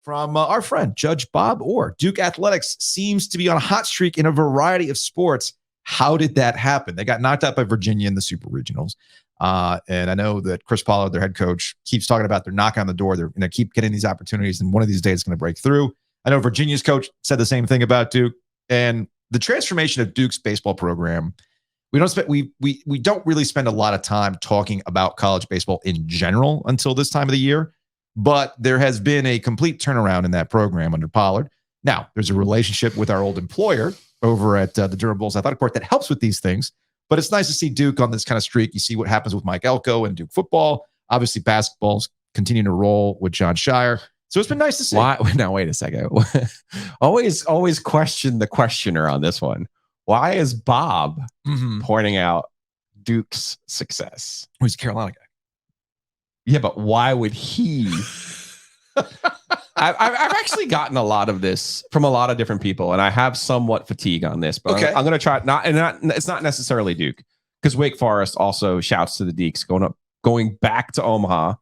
from our friend, Judge Bob Orr. Duke Athletics seems to be on a hot streak in a variety of sports. How did that happen? They got knocked out by Virginia in the Super Regionals. And I know that Chris Pollard, their head coach, keeps talking about they're knocking on the door. They're going to keep getting these opportunities, and one of these days it's going to break through. I know Virginia's coach said the same thing about Duke. And the transformation of Duke's baseball program, we don't really spend a lot of time talking about college baseball in general until this time of the year. But there has been a complete turnaround in that program under Pollard. Now, there's a relationship with our old employer over at the Durham Bulls Athletic Court that helps with these things. But it's nice to see Duke on this kind of streak. You see what happens with Mike Elko and Duke football. Obviously, basketball's continuing to roll with John Shire. So it's been nice to see. Why? Now, wait a second. always question the questioner on this one. Why is Bob pointing out Duke's success? He's a Carolina guy. Yeah, but why would he? I've actually gotten a lot of this from a lot of different people, and I have somewhat fatigue on this. But I'm going to try it's not necessarily Duke, because Wake Forest also shouts to the Deeks going back to Omaha.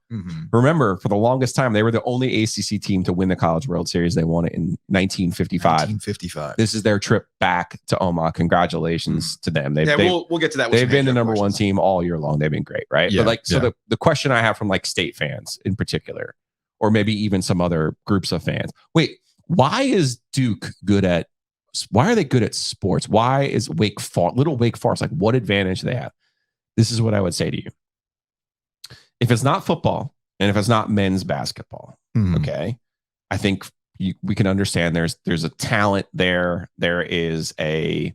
Remember, for the longest time, they were the only ACC team to win the College World Series. They won it in 1955. This is their trip back to Omaha. Congratulations to them. We'll get to that. They've been the number one team all year long. They've been great, right? Yeah, but the question I have from like state fans in particular, or maybe even some other groups of fans, wait, why are they good at sports? Why is little Wake Forest, like, what advantage do they have? This is what I would say to you. If it's not football and if it's not men's basketball, okay, I think we can understand there's a talent there. There is a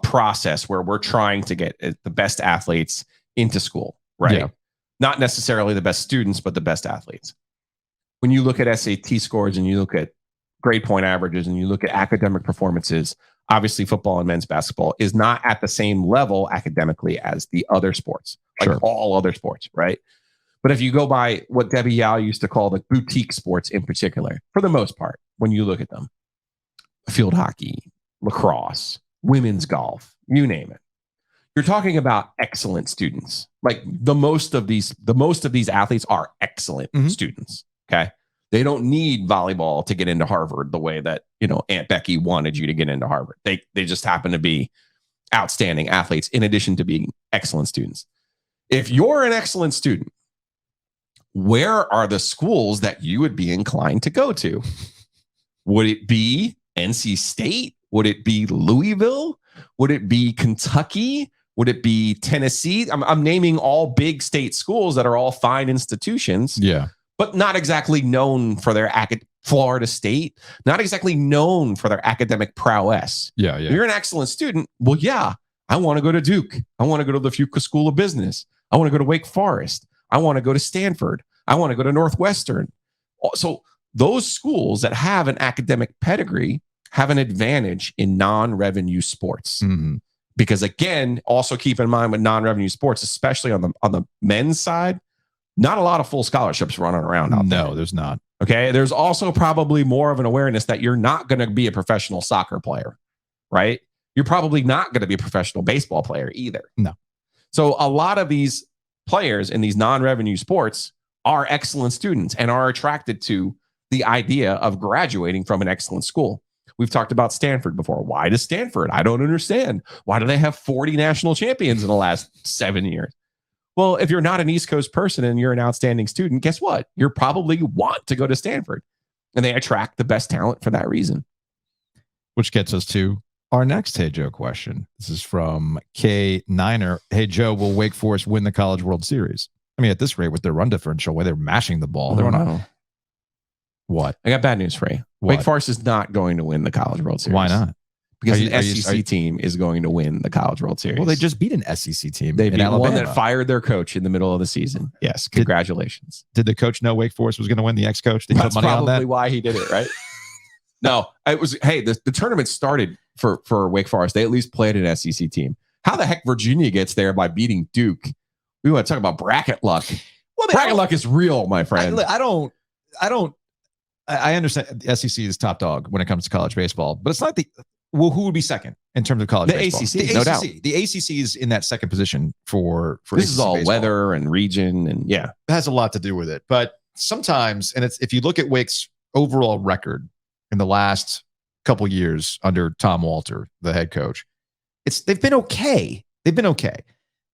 process where we're trying to get the best athletes into school, right? Yeah. Not necessarily the best students, but the best athletes. When you look at SAT scores and you look at grade point averages and you look at academic performances, obviously football and men's basketball is not at the same level academically as the other sports, all other sports, right? But if you go by what Debbie Yao used to call the boutique sports in particular, for the most part, when you look at them, field hockey, lacrosse, women's golf, you name it, you're talking about excellent students. Like the most of these athletes are excellent students. Okay. They don't need volleyball to get into Harvard the way that, Aunt Becky wanted you to get into Harvard. They just happen to be outstanding athletes in addition to being excellent students. If you're an excellent student, where are the schools that you would be inclined to go to? Would it be NC State? Would it be Louisville? Would it be Kentucky? Would it be Tennessee? I'm naming all big state schools that are all fine institutions. Yeah. But not exactly known for their Florida State, not exactly known for their academic prowess. Yeah. If you're an excellent student, well, yeah, I want to go to Duke. I want to go to the Fuqua School of Business. I want to go to Wake Forest. I want to go to Stanford. I want to go to Northwestern. So those schools that have an academic pedigree have an advantage in non-revenue sports. Because again, also keep in mind with non-revenue sports, especially on the men's side, not a lot of full scholarships running around out there. No, there's not. Okay. There's also probably more of an awareness that you're not going to be a professional soccer player, right? You're probably not going to be a professional baseball player either. No. So a lot of these players in these non-revenue sports are excellent students and are attracted to the idea of graduating from an excellent school. We've talked about Stanford before. Why does Stanford? I don't understand. Why do they have 40 national champions in the last 7 years? Well, if you're not an East Coast person and you're an outstanding student, guess what? You probably want to go to Stanford. And they attract the best talent for that reason. Which gets us to our next Hey Joe question. This is from K9er. Hey Joe, will Wake Forest win the College World Series? I mean, at this rate, with their run differential, where they're mashing the ball, they're not. What? I got bad news for you. What? Wake Forest is not going to win the College World Series. Why not? Because the SEC team is going to win the College World Series. Well, they just beat an SEC team. They beat one that fired their coach in the middle of the season. Yes, congratulations. Did the coach know Wake Forest was going to win? The ex-coach? Did he put money on that? That's probably why he did it, right? No, it was. Hey, the tournament started for Wake Forest. They at least played an SEC team. How the heck Virginia gets there by beating Duke? We want to talk about bracket luck. Well, bracket luck is real, my friend. I understand the SEC is top dog when it comes to college baseball, but it's not who would be second in terms of college baseball? No doubt. The ACC is in that second position for this ACC is all baseball. Weather and region and it has a lot to do with it. But sometimes, and it's if you look at Wake's overall record in the last couple years under Tom Walter, the head coach, they've been okay. They've been okay.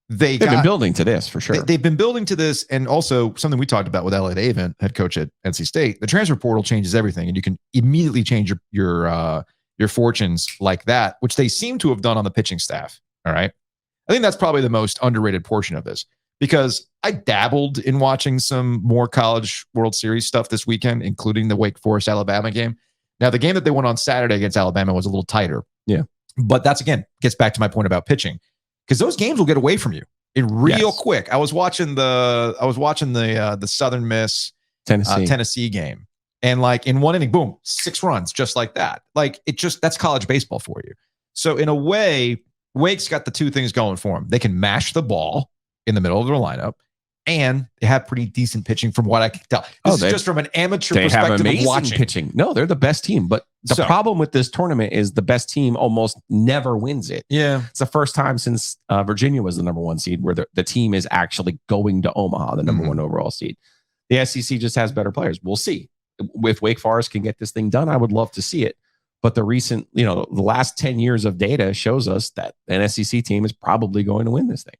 They've been building to this for sure. They've been building to this, and also something we talked about with Elliott Avent, head coach at NC State. The transfer portal changes everything, and you can immediately change your fortunes like that, which they seem to have done on the pitching staff. All right, I think that's probably the most underrated portion of this, because I dabbled in watching some more College World Series stuff this weekend, including the Wake Forest Alabama game. Now, the game that they won on Saturday against Alabama was a little tighter. Yeah, but that's, again, gets back to my point about pitching, because those games will get away from you real quick. I was watching the Southern Miss Tennessee game, and like in one inning, boom, 6 runs, just like that. Like that's college baseball for you. So in a way, Wake's got the two things going for them. They can mash the ball in the middle of their lineup, and they have pretty decent pitching from what I can tell. This is just from an amateur perspective of watching. Pitching. No, they're the best team. But the problem with this tournament is the best team almost never wins it. Yeah. It's the first time since Virginia was the number 1 seed where the team is actually going to Omaha, the number 1 overall seed. The SEC just has better players. We'll see. If Wake Forest can get this thing done, I would love to see it. But the recent, the last 10 years of data shows us that an SEC team is probably going to win this thing.